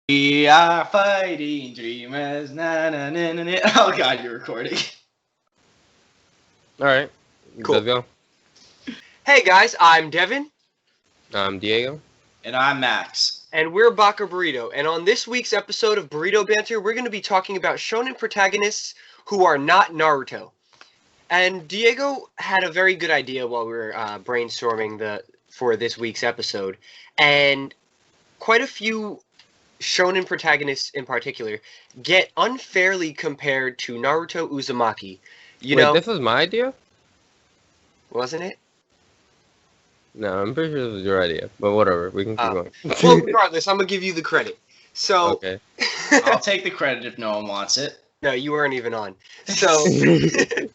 We are fighting dreamers. Na, na, na, na, na. Oh god, you're recording. Alright, Cool. let's go. Hey guys, I'm Devin, I'm Diego. And I'm Max. and we're Baka Burrito. And on this week's episode of Burrito Banter, we're going to be talking about shonen protagonists who are not Naruto. And Diego had a very good idea while we were brainstorming for this week's episode. And quite a few shonen protagonists in particular get unfairly compared to Naruto Uzumaki. Wait, this was my idea? Wasn't it? No, I'm pretty sure this was your idea, but whatever, we can keep going. Well, regardless, I'm going to give you the credit. So, Okay. I'll take the credit if no one wants it. No, you weren't even on. So, It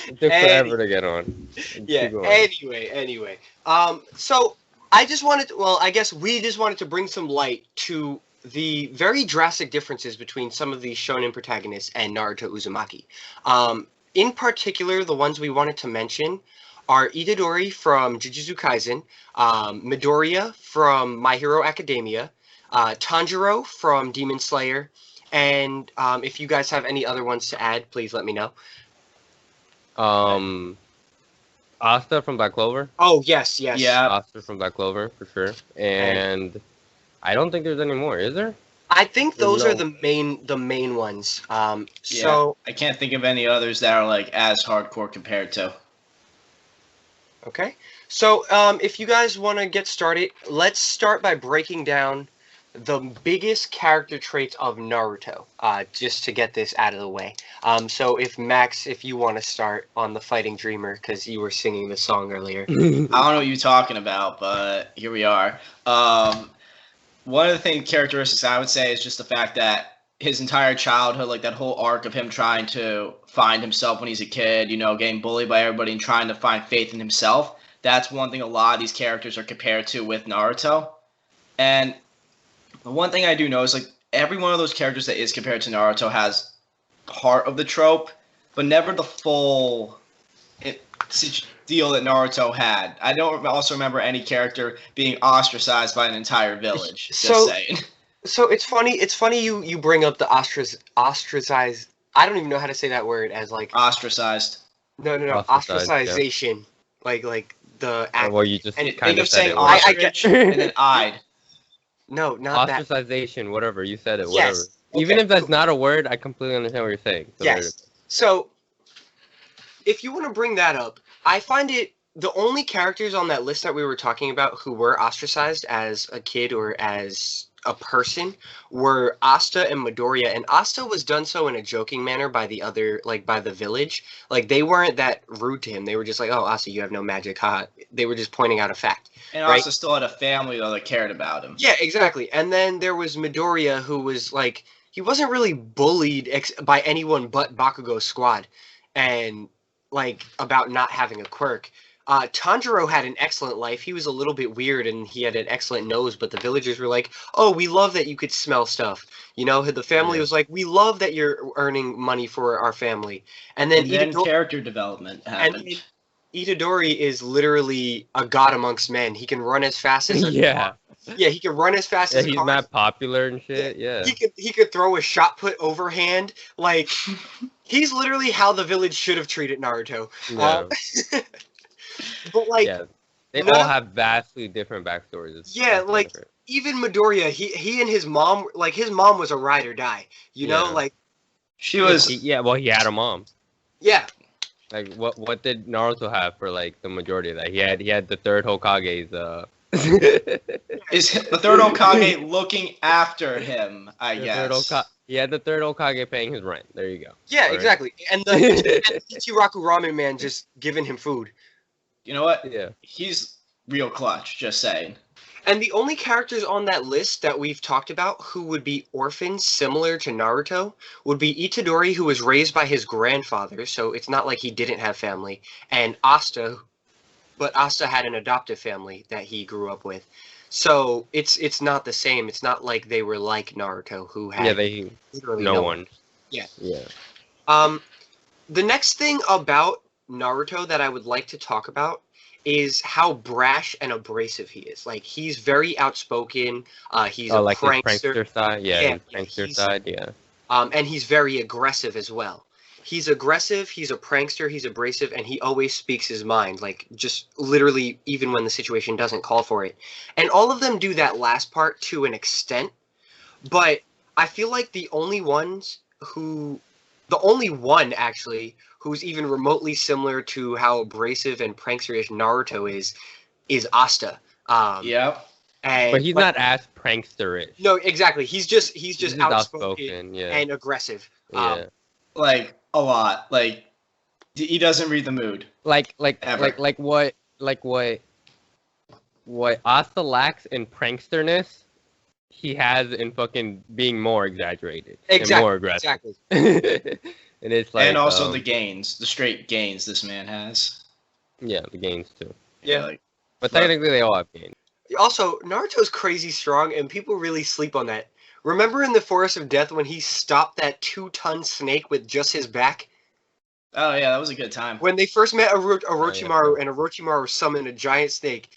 took forever to get on. yeah, Keep going. anyway. So I just wanted to, I guess we just wanted to bring some light to the very drastic differences between some of these shonen protagonists and Naruto Uzumaki. In particular, the ones we wanted to mention are Itadori from Jujutsu Kaisen, Midoriya from My Hero Academia, Tanjiro from Demon Slayer, and if you guys have any other ones to add, please let me know. Asta from Black Clover. Oh, yes. Yeah. Asta from Black Clover, for sure. And I don't think there's any more, is there? I think those No. are the main ones. Yeah. So I can't think of any others that are like as hardcore compared to. okay. So if you guys want to get started, let's start by breaking down the biggest character traits of Naruto, just to get this out of the way. So if Max, if you want to start on the Fighting Dreamer, because you were singing the song earlier. I don't know what you're talking about, but here we are. One of the characteristics I would say is just the fact that his entire childhood, like that whole arc of him trying to find himself when he's a kid, you know, getting bullied by everybody and trying to find faith in himself. That's one thing a lot of these characters are compared to with Naruto. And the one thing I do know is like every one of those characters that is compared to Naruto has part of the trope, but never the full deal that Naruto had. I don't also remember any character being ostracized by an entire village. Just saying. So it's funny you bring up the ostracized. I don't even know how to say that word as like Ostracized. no Ostracized, ostracization, like the act. Well, you just And kind think of of said saying it. Whatever. ostrich and then eyed. No, not that. Ostracization, whatever, you said it, Yes. whatever. Okay, Even if that's cool. not a word, I completely understand what you're saying. So Yes. So if you want to bring that up, I find it the only characters on that list that we were talking about who were ostracized as a kid or as a person were Asta and Midoriya, and Asta was done so in a joking manner by the other, like by the village. Like they weren't that rude to him. They were just like, "Oh, Asta, you have no magic." Haha. They were just pointing out a fact. And Right. also still had a family though that cared about him. Yeah, exactly. And then there was Midoriya, who was like, he wasn't really bullied by anyone but Bakugo's squad, and like about not having a quirk. Tanjiro had an excellent life. He was a little bit weird, and he had an excellent nose. But the villagers were like, "Oh, we love that you could smell stuff." You know, the family Yeah. was like, "We love that you're earning money for our family." And then, And then Itadori, character development happened. Itadori is literally a god amongst men. He can run as fast as a Yeah. yeah, he can run as fast Yeah, as a he's car. not popular and shit, yeah. He could throw a shot put overhand. Like he's literally how the village should have treated Naruto. No. But like Yeah. They none all of- have vastly different backstories. It's Yeah, kinda like- different. even Midoriya, he and his mom, like his mom was a ride or die. You know, Yeah. like She was Yeah, well, he had a mom. yeah, Like, what did Naruto have for like the majority of that? He had the third Hokage's. is the third Hokage looking after him, I The guess. he had the third Hokage paying his rent. There you go. yeah, Alright. exactly. And the Ichiraku Ramen Man just giving him food. You know what? Yeah. He's real clutch, just saying. And the only characters on that list that we've talked about who would be orphans similar to Naruto would be Itadori, who was raised by his grandfather, so it's not like he didn't have family, and Asta, but Asta had an adoptive family that he grew up with. So it's not the same. It's not like they were like Naruto, who had They literally no one. Yeah. Yeah. The next thing about Naruto that I would like to talk about is how brash and abrasive he is. Like, he's very outspoken. He's a like his prankster. prankster side. Yeah, Yeah, his prankster he's- side. Yeah. And he's very aggressive as well. He's aggressive, he's a prankster, he's abrasive, and he always speaks his mind, like, just literally, even when the situation doesn't call for it. And all of them do that last part to an extent, but I feel like the only one, actually, who's even remotely similar to how abrasive and prankster-ish Naruto is Asta. Yep. But he's not as prankster-ish. No, exactly. He's just outspoken yeah. and aggressive. Yeah. Like a lot. Like he doesn't read the mood. What Asta lacks in pranksterness, he has in fucking being more exaggerated and more aggressive. Exactly. And it's like, and also the straight gains this man has. Yeah, the gains too. Yeah. Like, but technically they all have gains. Also, Naruto's crazy strong, and people really sleep on that. Remember in the Forest of Death when he stopped that 2-ton snake with just his back? Oh yeah, that was a good time. When they first met Orochimaru, yeah. and Orochimaru summoned a giant snake,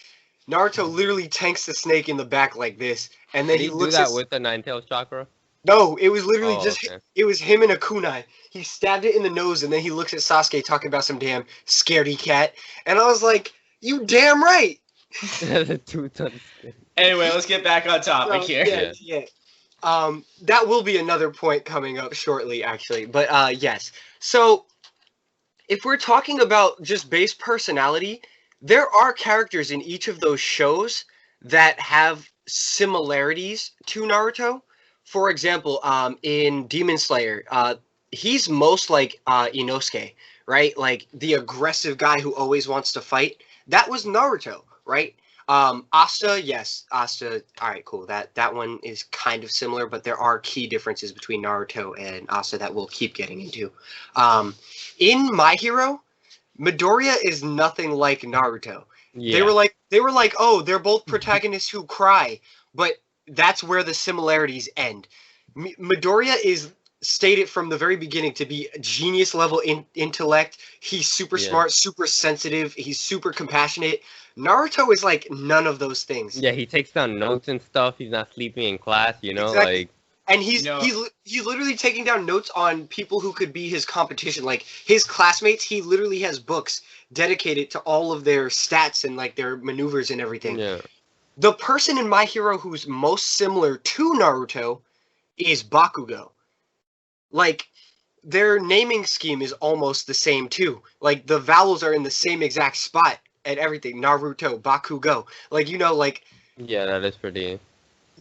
Naruto literally tanks the snake in the back like this, and then Did he he looks do that at... with the Nine-Tails chakra? No, it was literally Okay. it was him and a kunai. He stabbed it in the nose, and then he looks at Sasuke talking about some damn scaredy cat, and I was like, you damn right! The 2-ton snake. Anyway, let's get back on topic here. Yeah. That will be another point coming up shortly, actually. But yes. So, if we're talking about just base personality, there are characters in each of those shows that have similarities to Naruto. For example, in Demon Slayer, he's most like Inosuke, right? Like the aggressive guy who always wants to fight. That was Naruto, right? Asta, yes, Asta. All right, cool. That one is kind of similar, but there are key differences between Naruto and Asta that we'll keep getting into. In My Hero, Midoriya is nothing like Naruto. Yeah. They were like, oh, they're both protagonists who cry, but that's where the similarities end. Midoriya is stated from the very beginning to be a genius level intellect. He's super smart, super sensitive. He's super compassionate. Naruto is like none of those things. Yeah, he takes down notes and stuff. He's not sleeping in class, you know, Exactly. like. And he's literally taking down notes on people who could be his competition, like his classmates. He literally has books dedicated to all of their stats and like their maneuvers and everything. Yeah. The person in My Hero who's most similar to Naruto is Bakugo. Like, their naming scheme is almost the same too. Like, the vowels are in the same exact spot and everything. Naruto, Bakugo. Like, you know, like... Yeah, that is pretty...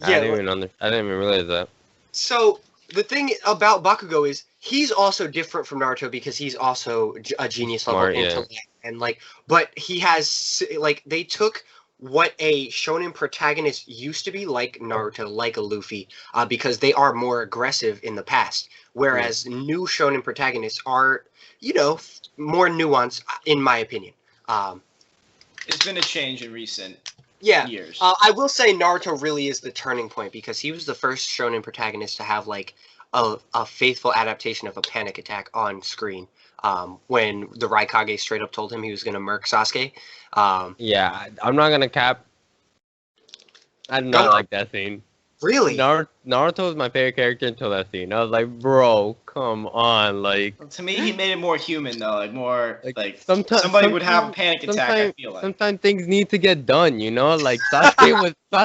Yeah, I didn't even realize that. So, the thing about Bakugo is, he's also different from Naruto because he's also a genius level intellect. And, like, but he has, like, they took what a shonen protagonist used to be, like Naruto, like a Luffy, because they are more aggressive in the past. Whereas new shonen protagonists are, you know, more nuanced, in my opinion. It's been a change in recent years. I will say Naruto really is the turning point because he was the first shonen protagonist to have, like, a faithful adaptation of a panic attack on screen. When the Raikage straight up told him he was going to murk Sasuke. Yeah, I'm not going to cap. I did not like that scene. Really? Naruto was my favorite character until that scene. I was like, bro, come on, like. To me, he made it more human though, like more like somebody would have a panic attack. I feel like sometimes things need to get done, you know. Like Sasuke was. Yo,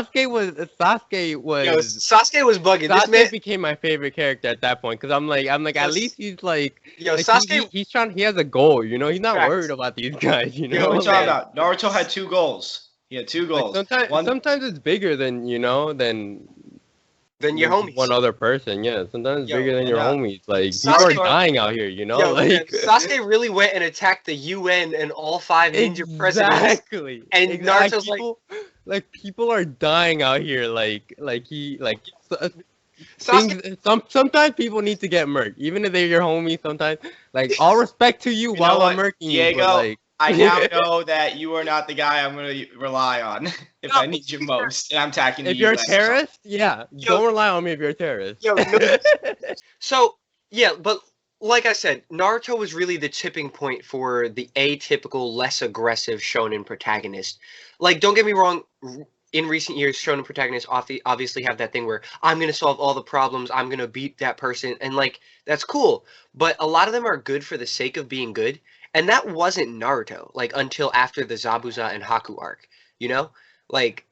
Sasuke was bugging. Sasuke this man became my favorite character at that point because I'm like, at least he's like. Yo, like, Sasuke. He has a goal, you know. He's not worried about these guys, you know. What are we talking about? Naruto had 2 goals. He had 2 goals. Like sometimes it's bigger than than your homies. One other person, yeah. Sometimes it's bigger than your homies. Like Sasuke, people are dying out here, you know. Sasuke really went and attacked the UN and all 5 ninja presidents. Exactly. And Naruto's people are dying out here. Sometimes people need to get murked, even if they're your homies. Sometimes, like, all respect to you while I'm murking Diego, you. But, like, I now know that you are not the guy I'm going to rely on if I need you most, and I'm attacking you. If you're a terrorist, don't rely on me if you're a terrorist. So, yeah, but like I said, Naruto was really the tipping point for the atypical, less aggressive shonen protagonist. Like, don't get me wrong, in recent years, shonen protagonists obviously have that thing where I'm going to solve all the problems, I'm going to beat that person, and like, that's cool. But a lot of them are good for the sake of being good, and that wasn't Naruto, like, until after the Zabuza and Haku arc, you know? Like,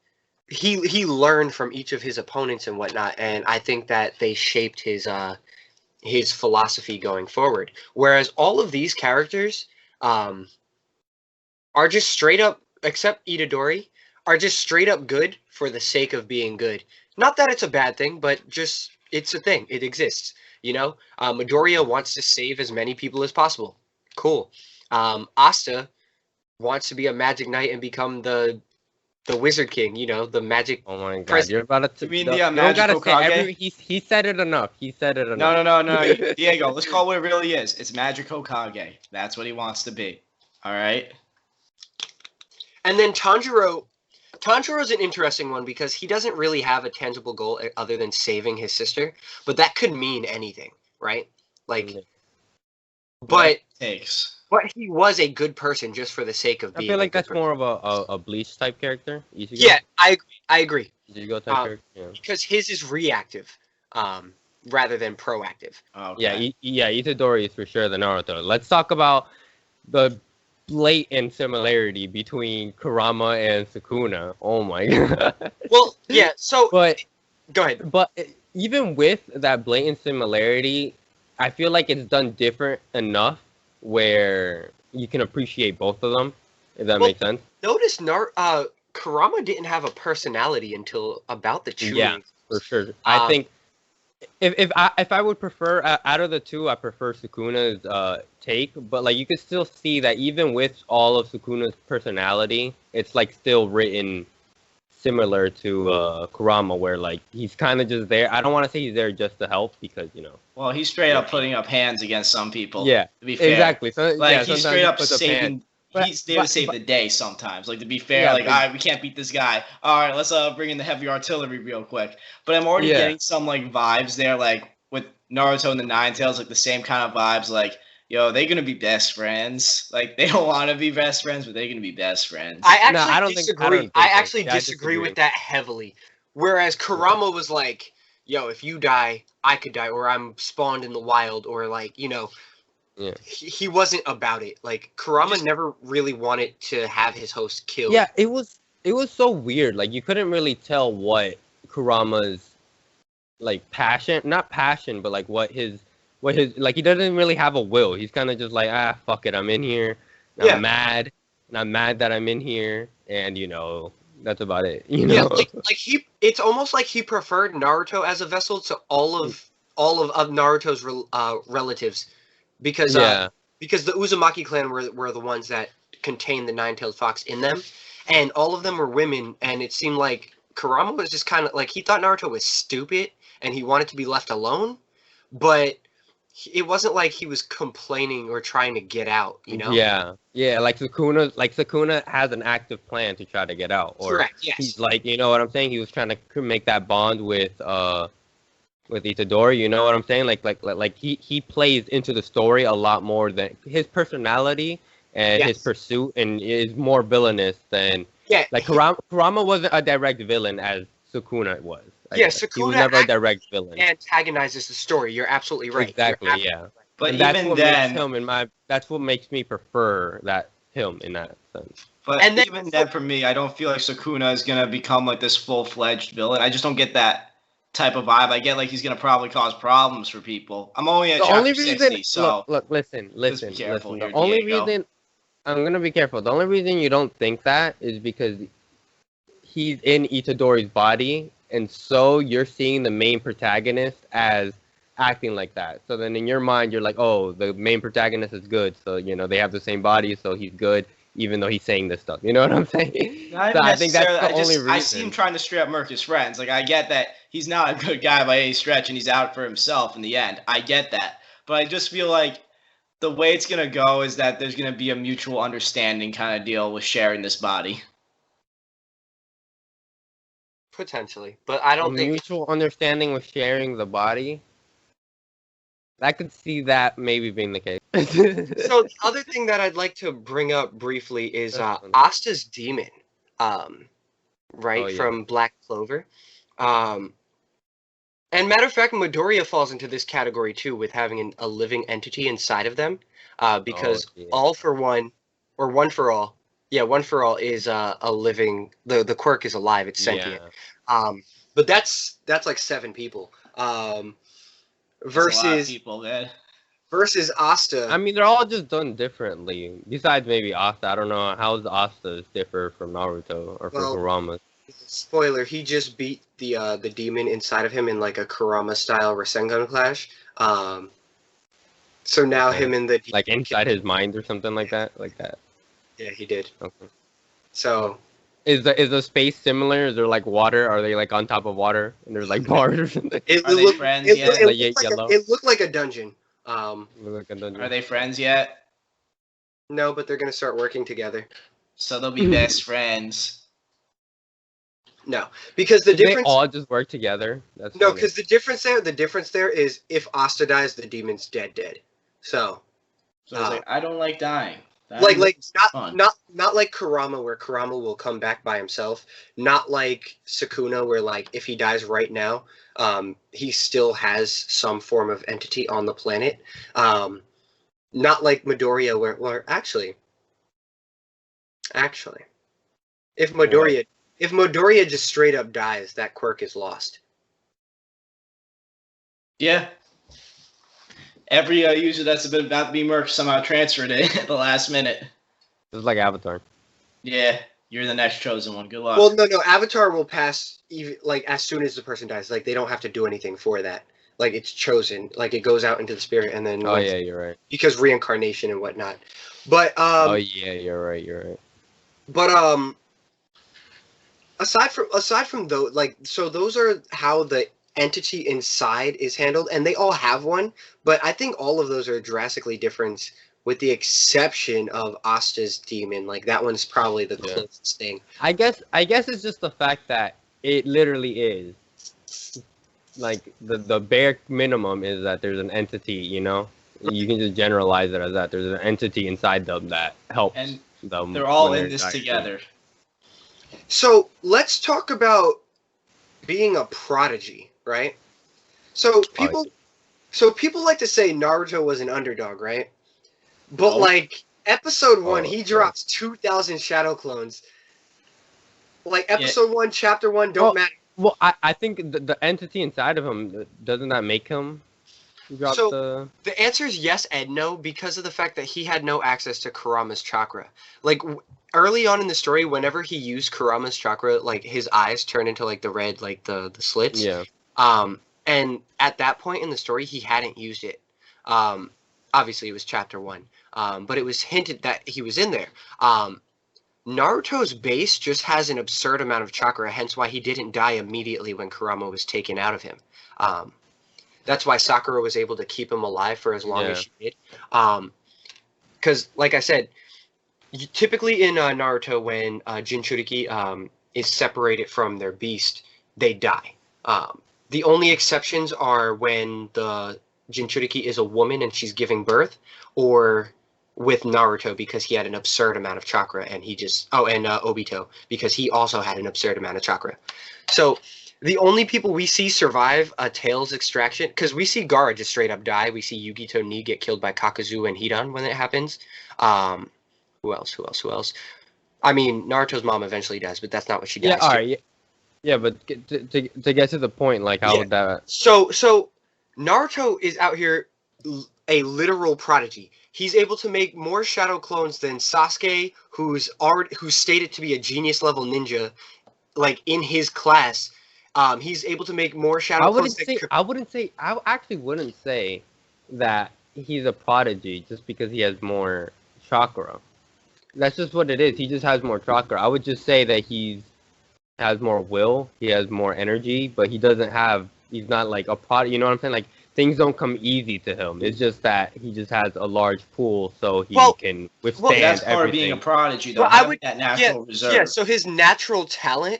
he learned from each of his opponents and whatnot, and I think that they shaped his philosophy going forward. Whereas all of these characters um, are just straight up, except Itadori, are just straight up good for the sake of being good. Not that it's a bad thing, but just it's a thing. It exists. You know, Midoriya wants to save as many people as possible. Cool. Asta wants to be a magic knight and become the Wizard King. You know, the magic. Oh my god, Pres- you're about to. You mean you the don't magic gotta say Hokage? he said it enough. He said it enough. No. Diego, let's call it what it really is. It's Magic Hokage. That's what he wants to be. All right. And then Tanjiro. Tanjiro's an interesting one because he doesn't really have a tangible goal other than saving his sister, but that could mean anything, right? Like, but Takes. but he was a good person just for the sake of I being. feel like a good that's more of a Bleach type character. Ichigo? Yeah, I agree. Ichigo type character. Yeah. Because his is reactive, rather than proactive. Okay. Yeah, Itadori is for sure the Naruto. Let's talk about the blatant similarity between Kurama and Sukuna. Oh my god. Well, yeah. So, But go ahead. But even with that blatant similarity, I feel like it's done different enough where you can appreciate both of them, if that makes sense. Notice Kurama didn't have a personality until about the Chunin. Yeah, for sure. I think if I would prefer out of the two, I prefer Sukuna's take, but like you can still see that even with all of Sukuna's personality, it's like still written similar to Kurama, where like he's kind of just there. I don't want to say he's there just to help because Well, he's straight up putting up hands against some people. Yeah, to be fair. exactly. So Like yeah, he's sometimes straight he up puts up saving. hands. But- He's there to but- save but- the day sometimes. Like to be fair, Yeah, like but- all right, we can't beat this guy. All right, let's bring in the heavy artillery real quick. But I'm already Yeah. getting some like vibes there, like with Naruto and the Nine Tails, like the same kind of vibes. Like, yo, they're gonna be best friends. Like they don't want to be best friends, but they're gonna be best friends. I actually I don't think- disagree. I don't think I so. actually Yeah, I disagree disagree. with that heavily. Whereas Kurama was like, "Yo, if you die, I could die, or I'm spawned in the wild, or like, Yeah. he wasn't about it. Like Kurama never really wanted to have his host killed. Yeah, it was so weird. Like you couldn't really tell what Kurama's like not passion, but like what his like he doesn't really have a will. He's kind of just like, fuck it, I'm in here. And Yeah. I'm mad, and I'm mad that I'm in here, and that's about it. Yeah, like it's almost like he preferred Naruto as a vessel to all of Naruto's relatives, because because the Uzumaki clan were the ones that contained the Nine-Tailed Fox in them, and all of them were women, and it seemed like Kurama was just kind of like he thought Naruto was stupid and he wanted to be left alone, but it wasn't like he was complaining or trying to get out, Yeah, like Sukuna has an active plan to try to get out, or Correct, yes. he's like, you know what I'm saying, he was trying to make that bond with Itadori, you know what I'm saying, like he plays into the story a lot more than his personality and his pursuit, and is more villainous than like Kurama wasn't a direct villain as Sukuna was. Sukuna he was never a direct villain. Antagonizes the story. You're absolutely right. Exactly, You're absolutely yeah. right. But And that's even what then, makes that's what makes me prefer him in that sense. but and then- even then, for me, I don't feel like Sukuna is gonna become like this full-fledged villain. I just don't get that type of vibe. I get like he's gonna probably cause problems for people. I'm only at chapter 60, so look, listen. be careful here, The only Diego. reason I'm gonna be careful. The only reason you don't think that is because he's in Itadori's body, and so you're seeing the main protagonist as acting like that. So then in your mind, you're like, oh, the main protagonist is good. So they have the same body, so he's good, even though he's saying this stuff. You know what I'm saying? Not So I think that's necessarily. the only reason. I see him trying to straight up murk his friends. Like I get that he's not a good guy by any stretch, and he's out for himself in the end. I get that, but I just feel like the way it's gonna go is that there's gonna be a mutual understanding kind of deal with sharing this body. Potentially, but I don't think. Mutual understanding with sharing the body. I could see that maybe being the case. So the other thing that I'd like to bring up briefly is Asta's demon, right, Oh, yeah. from Black Clover. And matter of fact, Midoriya falls into this category too, with having a living entity inside of them, because yeah. all for one, or one for all, yeah, one for all is a living. The quirk is alive; it's sentient. Yeah. But that's like 7 people. That's a lot of Versus people, man. versus Asta. I mean, they're all just done differently. Besides maybe Asta. I don't know how Asta's differ from Naruto or from Well, Kurama. Spoiler: he just beat the demon inside of him in like a Kurama style Rasengan clash. So now him and the Like inside his mind or something like that. Yeah, he did. Okay. So Is the space similar? Is there like water? Are they like on top of water and there's like bars or something? Are they friends yet? It looked like a dungeon. Are they friends yet? No, but they're gonna start working together. So they'll be best friends. No, because the difference. They all just work together. That's No, funny. because the difference there is if Asta dies, the demon's dead. So So it's like, I don't like dying. Not like Kurama, where Kurama will come back by himself. Not like Sukuna, where like if he dies right now, he still has some form of entity on the planet. Not like Midoriya, where actually, if Midoriya just straight up dies, that quirk is lost. Yeah. Every user that's been about to be murked somehow transferred it at the last minute. It's like Avatar. Yeah, you're the next chosen one. Good luck. Well, no. Avatar will pass even like as soon as the person dies. Like they don't have to do anything for that. Like it's chosen. Like it goes out into the spirit and then. Oh yeah, you're right. Because reincarnation and whatnot. But oh yeah, you're right. But aside from those, like, so those are how the entity inside is handled, and they all have one. But I think all of those are drastically different, with the exception of Asta's demon. Like that one's probably the closest thing. I guess it's just the fact that it literally is. Like the bare minimum is that there's an entity, you know. You can just generalize it as that. There's an entity inside them that helps them. They're all in this together. So let's talk about being a prodigy, right? So people like to say Naruto was an underdog, right? But like episode 1, he drops 2,000 shadow clones. Like episode 1, chapter 1, don't matter. Well, I think the entity inside of him, doesn't that make him drop the answer is yes and no, because of the fact that he had no access to Kurama's chakra. Like early on in the story, whenever he used Kurama's chakra, like his eyes turn into like the red, like the slits. Yeah. And at that point in the story, he hadn't used it. Obviously, it was chapter 1. But it was hinted that he was in there. Naruto's base just has an absurd amount of chakra, hence why he didn't die immediately when Kurama was taken out of him. That's why Sakura was able to keep him alive for as long as she did. Because, like I said, typically in Naruto, when Jinchuriki is separated from their beast, they die. The only exceptions are when the Jinchuriki is a woman and she's giving birth, or with Naruto because he had an absurd amount of chakra, and he just and Obito because he also had an absurd amount of chakra. So the only people we see survive a Tails extraction, because we see Gaara just straight up die. We see Yugito Ni get killed by Kakazu and Hidan when it happens. Who else? I mean, Naruto's mom eventually dies, but that's not what she dies. Yeah, all right. Yeah, but to get to the point, like how would that? So Naruto is out here a literal prodigy. He's able to make more shadow clones than Sasuke, who's stated to be a genius level ninja, like in his class. He's able to make more shadow clones. I actually wouldn't say that he's a prodigy just because he has more chakra. That's just what it is. He just has more chakra. I would just say that he has more will. He has more energy, but he's not like a prodigy. You know what I'm saying? Like, things don't come easy to him. It's just that he just has a large pool, so he can withstand that's part everything. of being a prodigy, though. Well, that natural reserve. Yeah, so his natural talent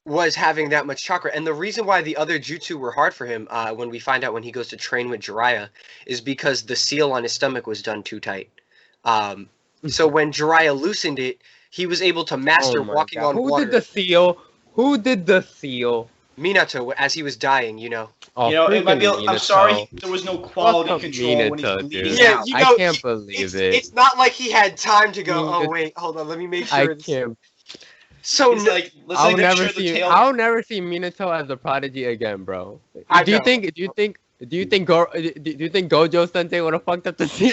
was having that much chakra. And the reason why the other jutsu were hard for him, when we find out when he goes to train with Jiraiya, is because the seal on his stomach was done too tight. So when Jiraiya loosened it, he was able to master walking on water. Who did the seal? Who did the seal? Minato, as he was dying, you know. Oh, it might be. freaking I'm Minato. sorry, there was no quality Fuck control when he's Minato, bleeding dude. Yeah, out. you know, I can't believe it. It's not like he had time to go, oh Minato- wait, hold on, let me make sure. I can't. So He's like, let's I'll make never sure the see. tail. I'll never see Minato as a prodigy again, bro. I Do you know. think? Do you think? Do you think? Do you think Gojo Sensei would have fucked up the seal?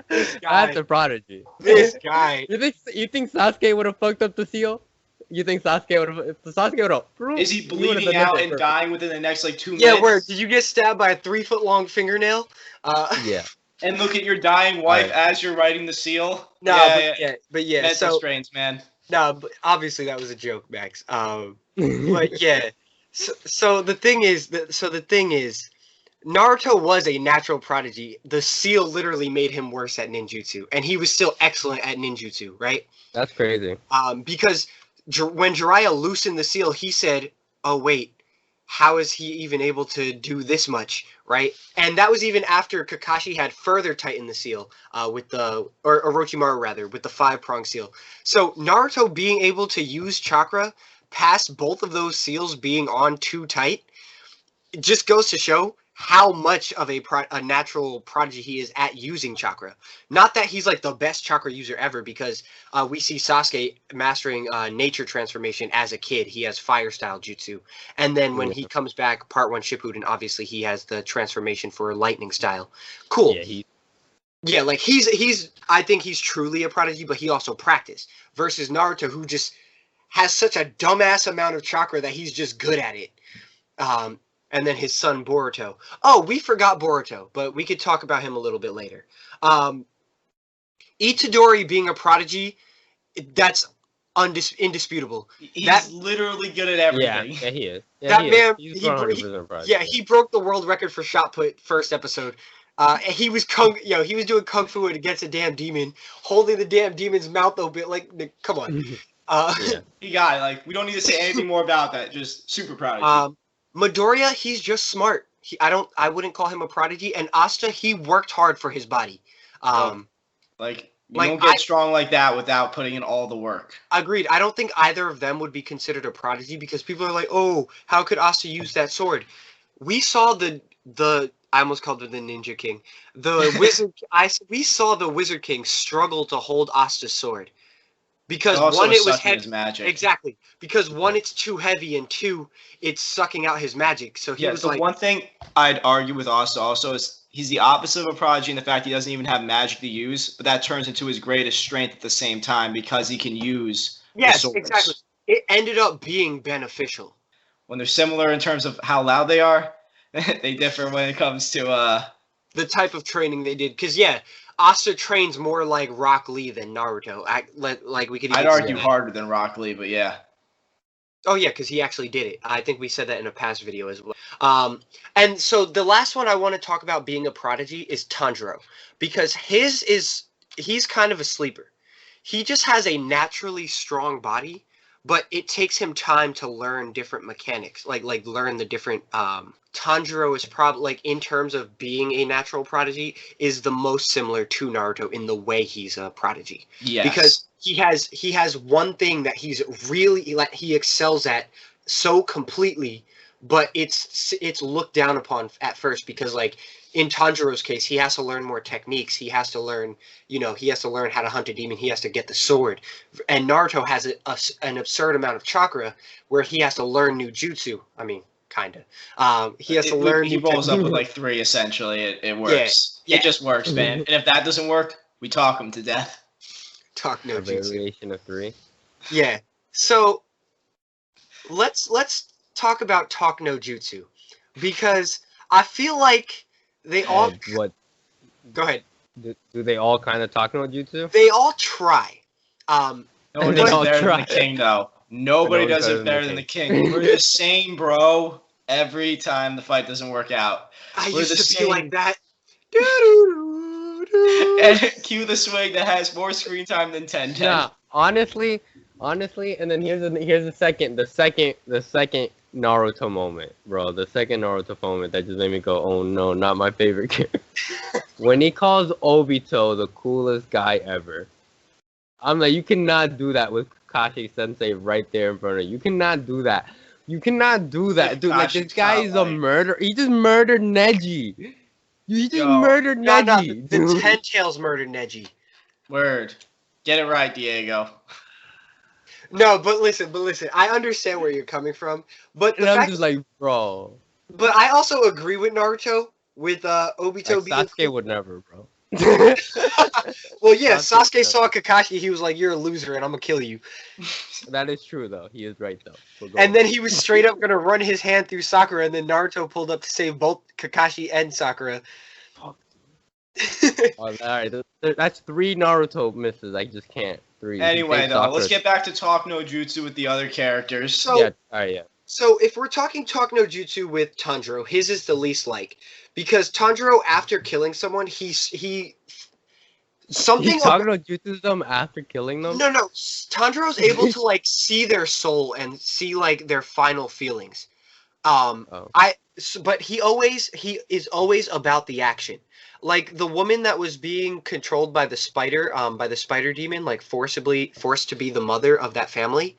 This guy. That's a prodigy. This guy. You think Sasuke would have fucked up the seal? You think Sasuke would have? If Sasuke would have. Is he bleeding out and dying within the next like 2 minutes? Yeah, where did you get stabbed by a 3-foot-long fingernail? Yeah. And look at your dying wife Right. as you're writing the seal. No, but yeah. Mental So strains, man. no, but obviously that was a joke, Max. But yeah. So the thing is, Naruto was a natural prodigy. The seal literally made him worse at ninjutsu, and he was still excellent at ninjutsu, right? That's crazy. Because when Jiraiya loosened the seal, he said, "Oh wait, how is he even able to do this much?" Right? And that was even after Kakashi had further tightened the seal with the or Orochimaru rather with the 5-prong seal. So Naruto being able to use chakra past both of those seals being on too tight, it just goes to show how much of a natural prodigy he is at using chakra. Not that he's like the best chakra user ever, because we see Sasuke mastering nature transformation as a kid. He has fire style jutsu, and then when he comes back, Part 1 Shippuden, obviously he has the transformation for lightning style. Cool. Yeah, like he's I think he's truly a prodigy, but he also practiced. Versus Naruto, who just has such a dumbass amount of chakra that he's just good at it. And then his son Boruto. Oh, we forgot Boruto, but we could talk about him a little bit later. Itadori being a prodigy, that's indisputable. He's literally good at everything. Yeah, he is. Yeah, That he man, is. He's 100% prodigy. yeah, he broke the world record for shot put first episode. And he was doing kung fu against a damn demon, holding the damn demon's mouth open. Like, come on. Yeah. He got it. Like, we don't need to say anything more about that. Just super prodigy. Midoriya, he's just smart. I wouldn't call him a prodigy. And Asta, he worked hard for his body. You don't get strong like that without putting in all the work. Agreed. I don't think either of them would be considered a prodigy, because people are like, oh, how could Asta use that sword? We saw the I almost called him the Ninja King. The wizard. We saw the Wizard King struggle to hold Asta's sword. Because one, it was heavy. Magic. Exactly. Because one, it's too heavy, and two, it's sucking out his magic. So he was like. One thing I'd argue with Asta also is he's the opposite of a prodigy in the fact he doesn't even have magic to use, but that turns into his greatest strength at the same time because he can use. Yes, the swords. exactly. It ended up being beneficial. When they're similar in terms of how loud they are, they differ when it comes to the type of training they did. Because Asta trains more like Rock Lee than Naruto. Like we could. I'd argue harder than Rock Lee, but yeah. Oh yeah, because he actually did it. I think we said that in a past video as well. And so the last one I want to talk about being a prodigy is Tanjiro, because he's kind of a sleeper. He just has a naturally strong body, but it takes him time to learn different mechanics, like learn the different. Tanjiro is probably, like, in terms of being a natural prodigy, is the most similar to Naruto in the way he's a prodigy. Yes. Because he has one thing that he's really, like, he excels at so completely, but it's looked down upon at first, because, like, in Tanjiro's case, he has to learn more techniques. He has to learn, he has to learn how to hunt a demon. He has to get the sword. And Naruto has an absurd amount of chakra where he has to learn new jutsu. I mean, kind of. He has to learn. He rolls up with like 3 essentially. It works. Yeah. It just works, man. And if that doesn't work, we talk him to death. Talk no jutsu. Variation of 3. Yeah. So let's talk about talk no jutsu, because I feel like they all. What? Go ahead. Do they all kind of talk no jutsu? They all try. No one does it better than the king, though. Nobody does it better than the king. We're the same, bro. Every time the fight doesn't work out. I used to be like that. And cue the swing that has more screen time than 10. Nah, honestly, and then here's the second Naruto moment, bro. The second Naruto moment that just made me go, oh no, not my favorite character. When he calls Obito the coolest guy ever. I'm like, you cannot do that with Kakashi Sensei right there in front of you. You cannot do that. You cannot do that, dude. Like, this guy is a murderer. He just murdered Neji. You just murdered Neji. The Ten Tails murdered Neji. Word. Get it right, Diego. No, but listen. I understand where you're coming from, but the I'm fact just like, bro. But I also agree with Naruto with Obito Like, being Sasuke cool. would never, bro. Well, yeah, Sasuke Sasuke saw Kakashi. He was like, "You're a loser, and I'm gonna kill you." That is true, though. He is right, though. And then he was straight up gonna run his hand through Sakura, and then Naruto pulled up to save both Kakashi and Sakura. Alright, that's 3 Naruto misses. I just can't. 3. Anyway, though, let's get back to Talk No Jutsu with the other characters. So, Yeah, alright, yeah. So if we're talking Talk No Jutsu with Tanjiro, his is the least like, because Tanjiro, after killing someone, He's talking about jutsu them after killing them? No, Tanjiro's able to like see their soul and see like their final feelings. But he is always about the action. Like the woman that was being controlled by the spider demon, like forced to be the mother of that family.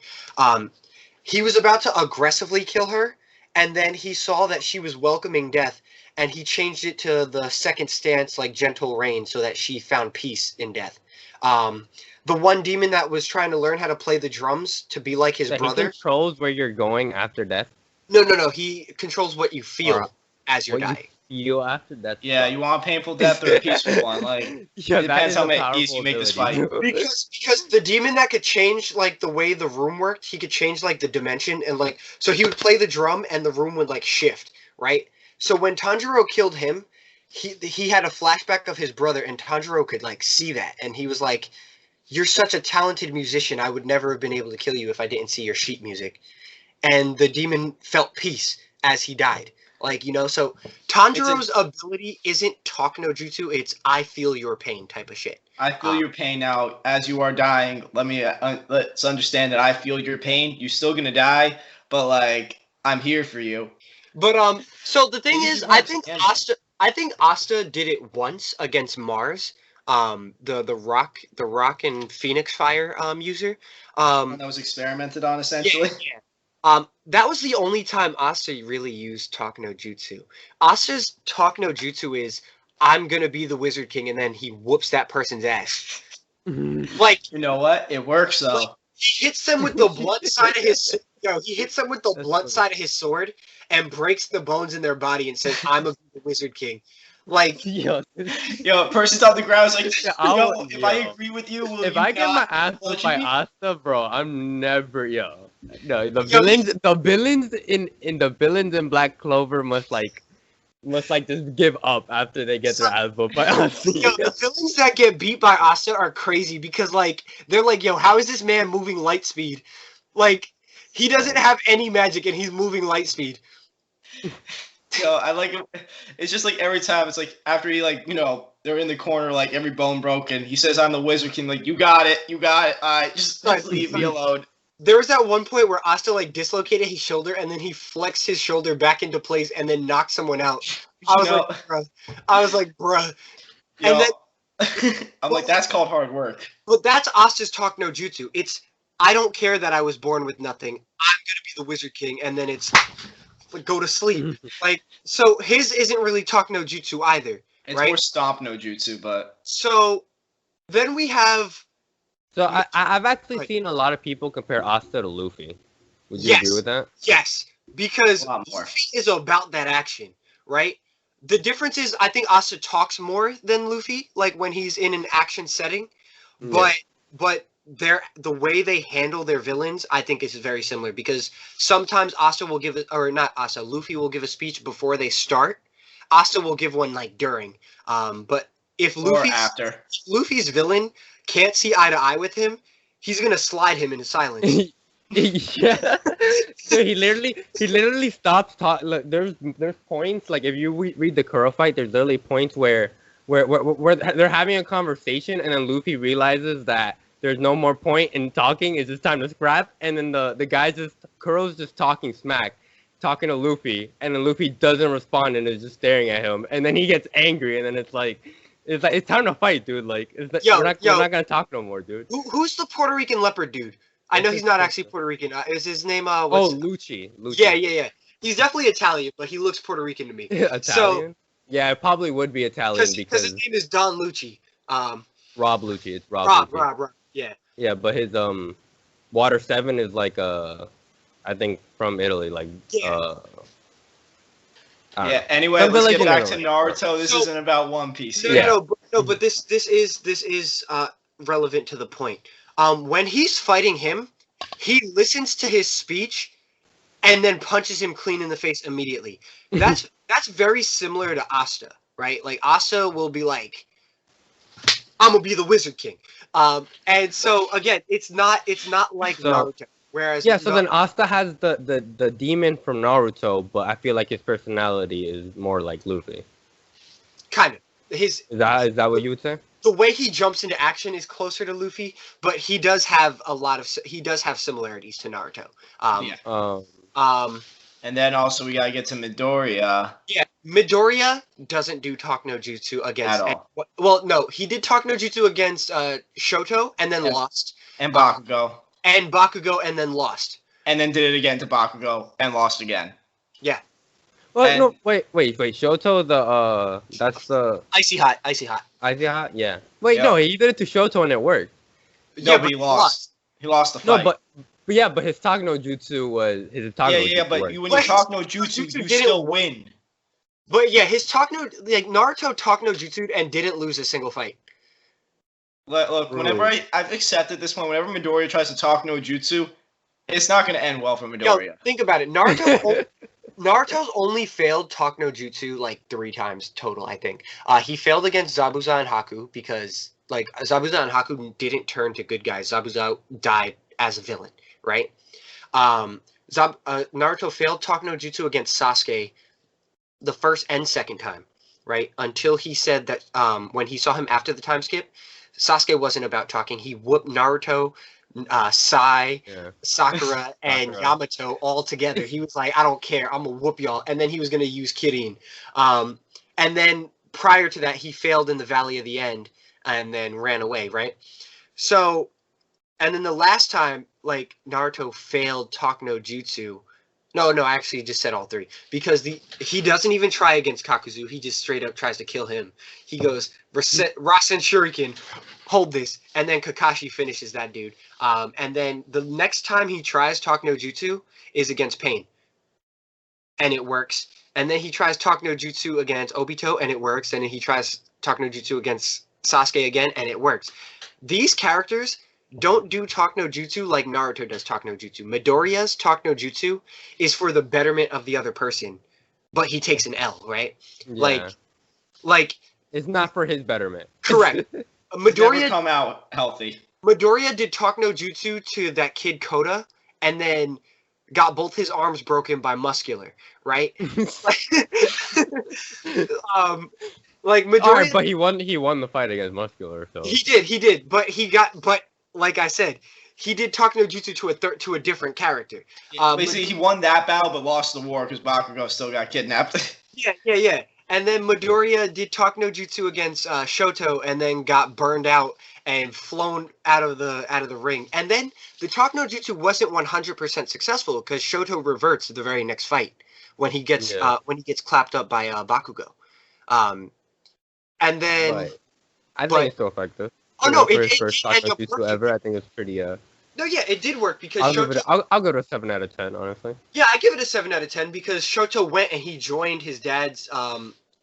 He was about to aggressively kill her, and then he saw that she was welcoming death, and he changed it to the second stance, like gentle rain, so that she found peace in death. The one demon that was trying to learn how to play the drums to be like his brother. He controls where you're going after death? No. He controls what you feel as you're dying. You after death? Yeah, you want a painful death or a peaceful one? Like, yeah, it depends how easy you make this fight. Because the demon that could change like the way the room worked, he could change like the dimension and like so he would play the drum and the room would like shift, right? So when Tanjiro killed him, he had a flashback of his brother, and Tanjiro could like see that, and he was like, "You're such a talented musician. I would never have been able to kill you if I didn't see your sheet music." And the demon felt peace as he died. Like, you know, so Tanjiro's ability isn't talk no jutsu, it's I feel your pain type of shit. I feel your pain now. As you are dying, let's understand that I feel your pain. You're still gonna die, but like I'm here for you. But so the thing is, I think Asta did it once against Mars. The rock and Phoenix Fire user. That was experimented on essentially. Yeah. That was the only time Asta really used Talk No Jutsu. Asta's Talk No Jutsu is, I'm gonna be the Wizard King, and then he whoops that person's ass. Like, you know what? It works though. Like, he hits them with the blunt side of his side of his sword and breaks the bones in their body and says, "I'm a Wizard King." Like, yo, person's on the ground is like, if I agree with you, if I get my ass whooped by Asta, bro, I'm never No, the villains in Black Clover must just give up after they get their ass whooped by Asta. Yo, the villains that get beat by Asta are crazy because like they're like, yo, how is this man moving light speed? Like, he doesn't have any magic and he's moving light speed. Yo, I like it. It's just like every time it's like after he like, you know, they're in the corner like every bone broken. He says, "I'm the Wizard King." Like, you got it. All right, just leave me alone. There was that one point where Asta like dislocated his shoulder and then he flexed his shoulder back into place and then knocked someone out. I was like, bruh. Yo, and then I'm like, that's called hard work. But that's Asta's Talk No Jutsu. It's, I don't care that I was born with nothing. I'm gonna be the Wizard King, and then it's like, go to sleep. Like, so his isn't really Talk No Jutsu either. It's right? more Stomp No Jutsu, but so then we have. So I've actually seen a lot of people compare Asta to Luffy. Would you agree with that? Yes, because Luffy is about that action, right? The difference is I think Asta talks more than Luffy, like when he's in an action setting, but the way they handle their villains, I think is very similar because sometimes Luffy will give a speech before they start. Asta will give one like during. But if Luffy's villain can't see eye to eye with him, he's gonna slide him into silence. Yeah. So he literally stops talking. There's points like if you read the Kuro fight, there's literally points where where they're having a conversation, and then Luffy realizes that there's no more point in talking. It's just time to scrap. And then the guys Kuro's just talking smack, talking to Luffy, and then Luffy doesn't respond and is just staring at him. And then he gets angry, and then it's like it's time to fight, dude. Like, we're not gonna talk no more, dude. Who's the Puerto Rican leopard dude? I know he's not actually Puerto Rican. Is his name Lucci. Yeah. He's definitely Italian, but he looks Puerto Rican to me. Italian? So, yeah, it probably would be Italian because his name is Don Lucci. Rob Lucci. It's Rob. Yeah. Yeah, but his Water 7 is like I think from Italy, like Anyway, let's get back to Naruto. This isn't about One Piece. But this is relevant to the point. When he's fighting him, he listens to his speech and then punches him clean in the face immediately. That's very similar to Asta, right? Like Asta will be like, "I'm gonna be the Wizard King," and so again, it's not like Naruto. Whereas so then Asta has the demon from Naruto, but I feel like his personality is more like Luffy. Kind of. Is that what you would say? The way he jumps into action is closer to Luffy, but he does have similarities to Naruto. And then also we gotta get to Midoriya. Yeah, Midoriya doesn't do Talk No Jutsu against. At all. Well, no, he did Talk No Jutsu against Shoto and then lost. And Bakugo. And Bakugo and then lost. And then did it again to Bakugo and lost again. Yeah. Well, no, wait. Shoto, that's the Icy Hot. Icy Hot, yeah. Wait, no, he did it to Shoto and it worked. No, but he lost. He lost the fight. No, but his Talk No Jutsu was his Talk No Jutsu. Yeah, but when you Talk No Jutsu, you still win. But yeah, his Naruto Talk No Jutsu and didn't lose a single fight. Look, whenever I've accepted this one, whenever Midoriya tries to Talk No Jutsu, it's not going to end well for Midoriya. Yo, think about it. Naruto's only failed Talk No Jutsu like 3 times total, I think. He failed against Zabuza and Haku because Zabuza and Haku didn't turn to good guys. Zabuza died as a villain, right? Naruto failed Talk No Jutsu against Sasuke the first and second time, right? Until he said that when he saw him after the time skip, Sasuke wasn't about talking. He whooped Naruto, Sai, Sakura, and Yamato all together. He was like, "I don't care. I'm gonna whoop y'all." And then he was gonna use Kirin. And then prior to that, he failed in the Valley of the End and then ran away, right? So, and then the last time, like, Naruto failed Talk No Jutsu. No, I actually just said all 3 because he doesn't even try against Kakuzu. He just straight up tries to kill him. He goes Rasen Shuriken, hold this, and then Kakashi finishes that dude. And then the next time he tries Talk No Jutsu is against Pain, and it works. And then he tries Talk No Jutsu against Obito, and it works. And then he tries Talk No Jutsu against Sasuke again, and it works. These characters don't do Talk No Jutsu like Naruto does Talk No Jutsu. Midoriya's Talk No Jutsu is for the betterment of the other person, but he takes an L, right? Yeah. Like it's not for his betterment. Correct. Midoriya come out healthy. Midoriya did Talk No Jutsu to that kid Kota, and then got both his arms broken by Muscular, right? Like Midoriya. All right, but he won the fight against Muscular. So He did, but like I said, he did Talk No Jutsu to a different character. Basically, he won that battle but lost the war because Bakugo still got kidnapped. Yeah. And then Midoriya did Talk No Jutsu against Shoto and then got burned out and flown out of the ring. And then the Talk No Jutsu wasn't 100% successful because Shoto reverts the very next fight when he gets clapped up by Bakugo. And then right. I think it's still effective. Oh no! First Talk No Jutsu ever. I think it's pretty. No, yeah, it did work because I'll go to a 7 out of 10, honestly. Yeah, I give it a 7 out of 10 because Shoto went and he joined his dad's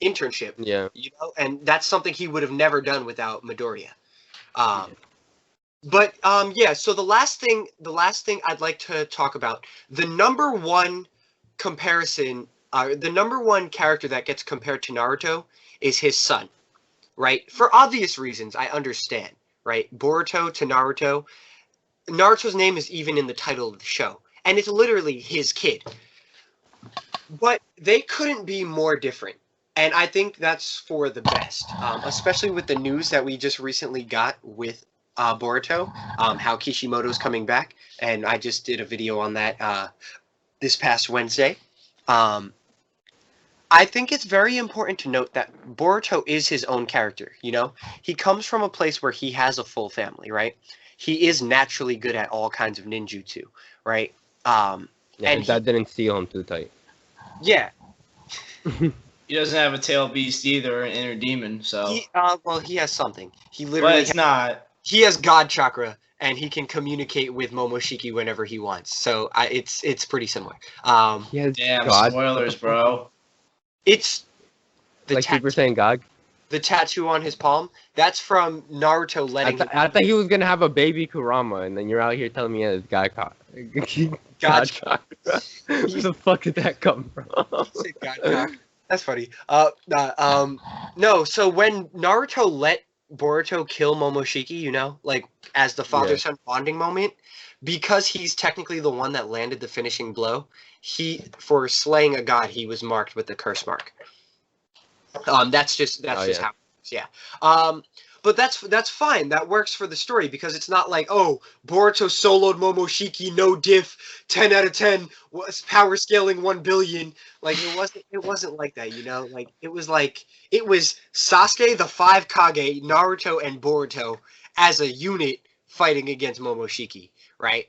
internship. Yeah. You know, and that's something he would have never done without Midoriya. But yeah. So the last thing I'd like to talk about, the number one comparison, the number one character that gets compared to Naruto is his son. Right? For obvious reasons, I understand, right? Boruto to Naruto. Naruto's name is even in the title of the show. And it's literally his kid. But they couldn't be more different. And I think that's for the best, especially with the news that we just recently got with Boruto, how Kishimoto's coming back, and I just did a video on that this past Wednesday. I think it's very important to note that Boruto is his own character, you know? He comes from a place where he has a full family, right? He is naturally good at all kinds of ninjutsu, right? Yeah, and that didn't seal him too tight. Yeah. He doesn't have a tail beast either, an inner demon, so. Well, he has something. He But literally it's not. he has God chakra, and he can communicate with Momoshiki whenever he wants. So it's pretty similar. He has Damn, God. spoilers, bro. It's the Like Super Saiyan God. the tattoo on his palm. That's from Naruto letting him. I thought he was gonna have a baby Kurama, and then you're out here telling me it's God cock. God chakra. Where the fuck did that come from? Say God cock. That's funny. No. So when Naruto let Boruto kill Momoshiki, you know, like as the father-son bonding moment, because he's technically the one that landed the finishing blow. For slaying a god, he was marked with the curse mark. That's just how it is. Yeah. But that's fine. That works for the story because it's not like, oh, Boruto soloed Momoshiki, no diff, 10 out of 10, power scaling 1 billion. Like it wasn't like that, you know? Like it was Sasuke, the 5 Kage, Naruto, and Boruto as a unit fighting against Momoshiki, right?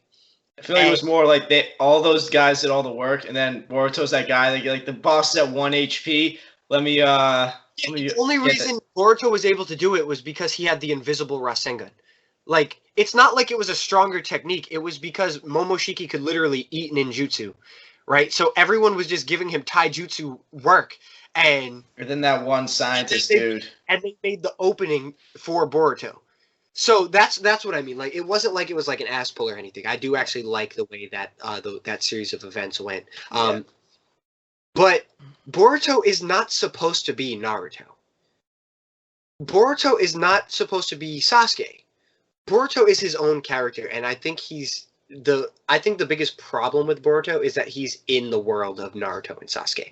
I feel like it was more like all those guys did all the work, and then Boruto's that guy. Like the boss is at 1 HP. The only reason Boruto was able to do it was because he had the invisible Rasengan. Like, it's not like it was a stronger technique. It was because Momoshiki could literally eat ninjutsu, right? So everyone was just giving him taijutsu work, and then that one scientist dude. And they made the opening for Boruto. So that's what I mean. Like, it wasn't like it was like an ass pull or anything. I do actually like the way that that series of events went. But Boruto is not supposed to be Naruto. Boruto is not supposed to be Sasuke. Boruto is his own character, and I think the biggest problem with Boruto is that he's in the world of Naruto and Sasuke.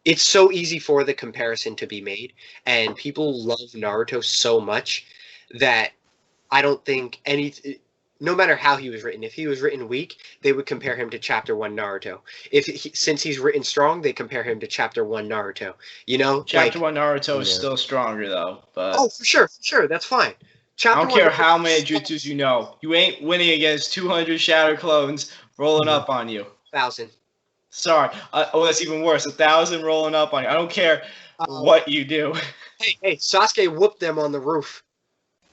It's so easy for the comparison to be made, and people love Naruto so much that I don't think no matter how he was written, if he was written weak, they would compare him to Chapter 1 Naruto. Since he's written strong, they compare him to Chapter 1 Naruto. You know, Chapter 1 Naruto is still stronger though. But for sure, that's fine. I don't care how many jutsus you know. You ain't winning against 200 Shadow Clones rolling up on you. 1,000. Sorry. That's even worse. 1,000 rolling up on you. I don't care what you do. Hey, Sasuke whooped them on the roof.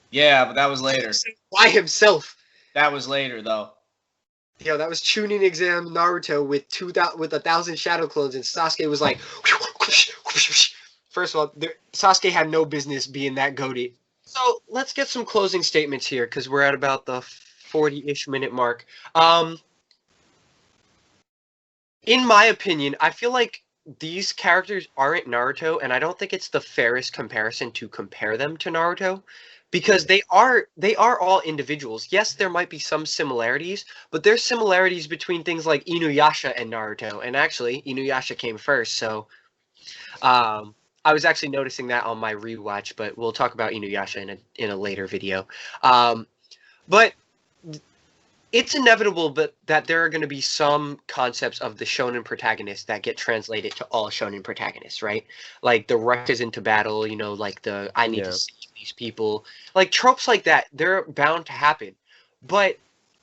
Yeah, but that was later. By himself. That was later, though. Yo, that was Chunin exam Naruto with 1,000 Shadow Clones, and Sasuke was like, first of all, Sasuke had no business being that goaty. So let's get some closing statements here, because we're at about the 40-ish minute mark. In my opinion, I feel like these characters aren't Naruto, and I don't think it's the fairest comparison to compare them to Naruto. Because they are all individuals. Yes, there might be some similarities, but there's similarities between things like Inuyasha and Naruto. And actually, Inuyasha came first, so I was actually noticing that on my rewatch. But we'll talk about Inuyasha in a later video. But it's inevitable, that there are going to be some concepts of the shonen protagonist that get translated to all shonen protagonists, right? Like the rushes into battle, you know, like I need to save these people. Like tropes like that, they're bound to happen. But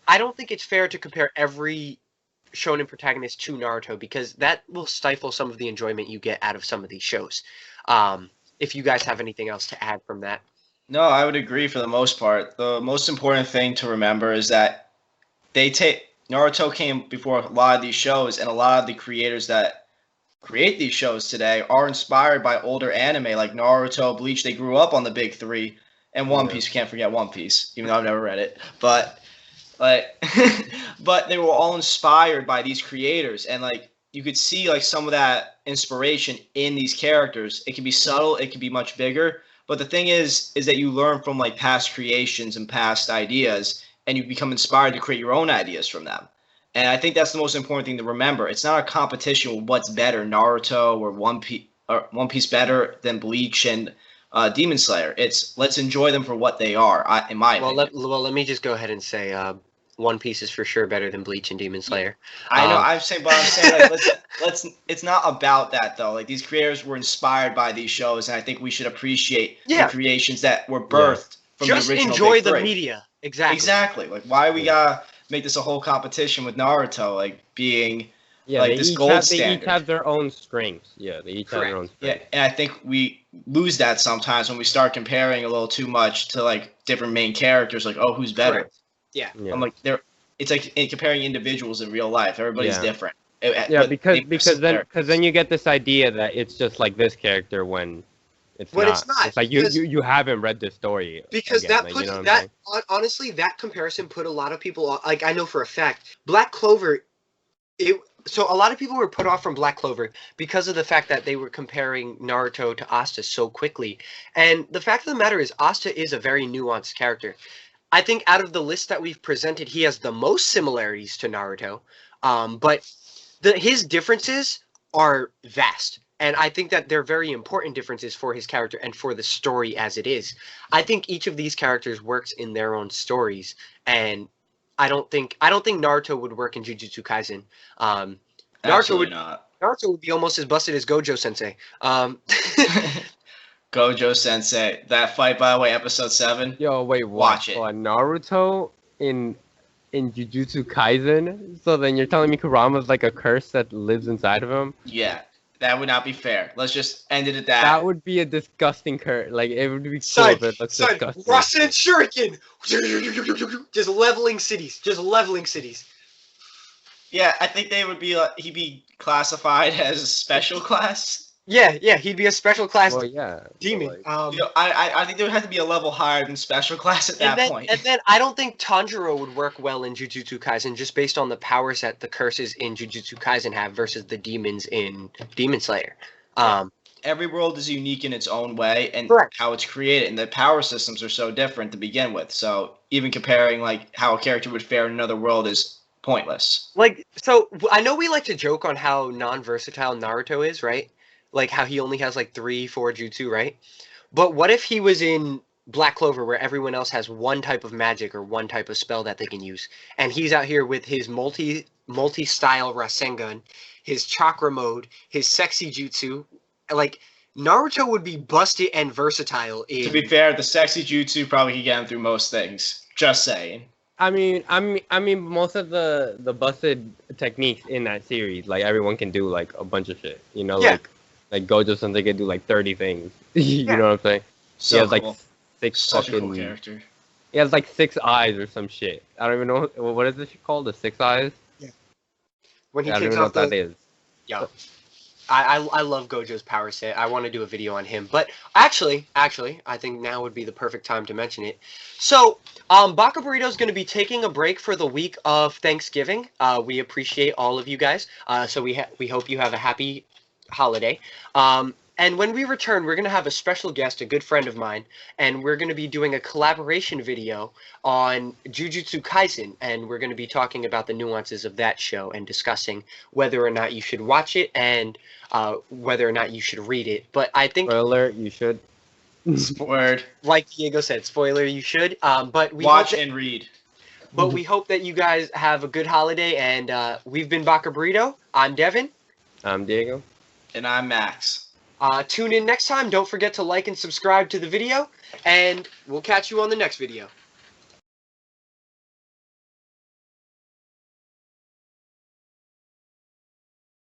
I don't think it's fair to compare every shonen protagonist to Naruto, because that will stifle some of the enjoyment you get out of some of these shows. If you guys have anything else to add from that. No, I would agree for the most part. The most important thing to remember is that Naruto came before a lot of these shows, and a lot of the creators that create these shows today are inspired by older anime like Naruto, Bleach. They grew up on the big three, and One Piece. Can't forget One Piece, even though I've never read it. But but they were all inspired by these creators, and like you could see like some of that inspiration in these characters. It can be subtle, it can be much bigger, but the thing is that you learn from like past creations and past ideas, and you become inspired to create your own ideas from them. And I think that's the most important thing to remember. It's not a competition with what's better, Naruto or One Piece One Piece better than Bleach and Demon Slayer. It's let's enjoy them for what they are. In my opinion. Let me just go ahead and say, One Piece is for sure better than Bleach and Demon Slayer. I know. I'm saying like let's. It's not about that though. Like these creators were inspired by these shows, and I think we should appreciate the creations that were birthed from just the original. Just enjoy Big the Three. media. Exactly. Exactly. Like why we gotta make this a whole competition with Naruto, like being like this gold standard. They each have their own strengths. Yeah, they each have their own strengths. Yeah, and I think we lose that sometimes when we start comparing a little too much to like different main characters. Like, oh, who's better? Correct. Yeah. I'm like, it's like comparing individuals in real life. Everybody's different. Because then you get this idea that it's just like this character when it's not. It's not. It's like you haven't read this story. Because again, that puts that honestly, that comparison put a lot of people, like I know for a fact, Black Clover. So a lot of people were put off from Black Clover because of the fact that they were comparing Naruto to Asta so quickly. And the fact of the matter is, Asta is a very nuanced character. I think out of the list that we've presented, he has the most similarities to Naruto, but his differences are vast. And I think that they're very important differences for his character and for the story as it is. I think each of these characters works in their own stories, and I don't think Naruto would work in Jujutsu Kaisen. Naruto would be almost as busted as Gojo Sensei. Gojo Sensei. That fight, by the way, episode 7. Yo, wait, watch it. Naruto in Jujutsu Kaisen? So then you're telling me Kurama's like a curse that lives inside of him? Yeah. That would not be fair. Let's just end it at that. That would be a disgusting curse. Like, it would be cool if it looks disgusting. Rasen Shuriken! Just leveling cities. Yeah, I think they would be. He'd be classified as a special class. Yeah, he'd be a special class demon. I think there would have to be a level higher than special class at that point. And then I don't think Tanjiro would work well in Jujutsu Kaisen just based on the powers that the curses in Jujutsu Kaisen have versus the demons in Demon Slayer. Every world is unique in its own way and how it's created, and the power systems are so different to begin with. So even comparing like how a character would fare in another world is pointless. Like, so I know we like to joke on how non-versatile Naruto is, right? Like how he only has like 3-4 jutsu, right? But what if he was in Black Clover where everyone else has one type of magic or one type of spell that they can use, and he's out here with his multi-style Rasengan, his chakra mode, his sexy jutsu. Like, Naruto would be busted and versatile. To be fair, the sexy jutsu probably could get him through most things. Just saying. I mean, most of the busted techniques in that series, like everyone can do like a bunch of shit. You know, like Gojo Sensei can do like 30 things. You know what I'm saying? So he has cool. like 6 Such fucking. a cool character. He has like 6 eyes or some shit. I don't even know what is this shit called. The 6 eyes. Yeah. When he I don't takes even know off what that is. Yeah. I love Gojo's power set. I want to do a video on him. But actually, I think now would be the perfect time to mention it. So, Baka Burrito is going to be taking a break for the week of Thanksgiving. We appreciate all of you guys. So we hope you have a happy holiday. And when we return, we're going to have a special guest, a good friend of mine, and we're going to be doing a collaboration video on Jujutsu Kaisen, and we're going to be talking about the nuances of that show and discussing whether or not you should watch it and whether or not you should read it. But I think... Spoiler, you should. Word. Like Diego said, spoiler, you should. But we watch and read. But we hope that you guys have a good holiday, and we've been Baka Burrito. I'm Devin. I'm Diego. And I'm Max. Tune in next time. Don't forget to like and subscribe to the video, and we'll catch you on the next video.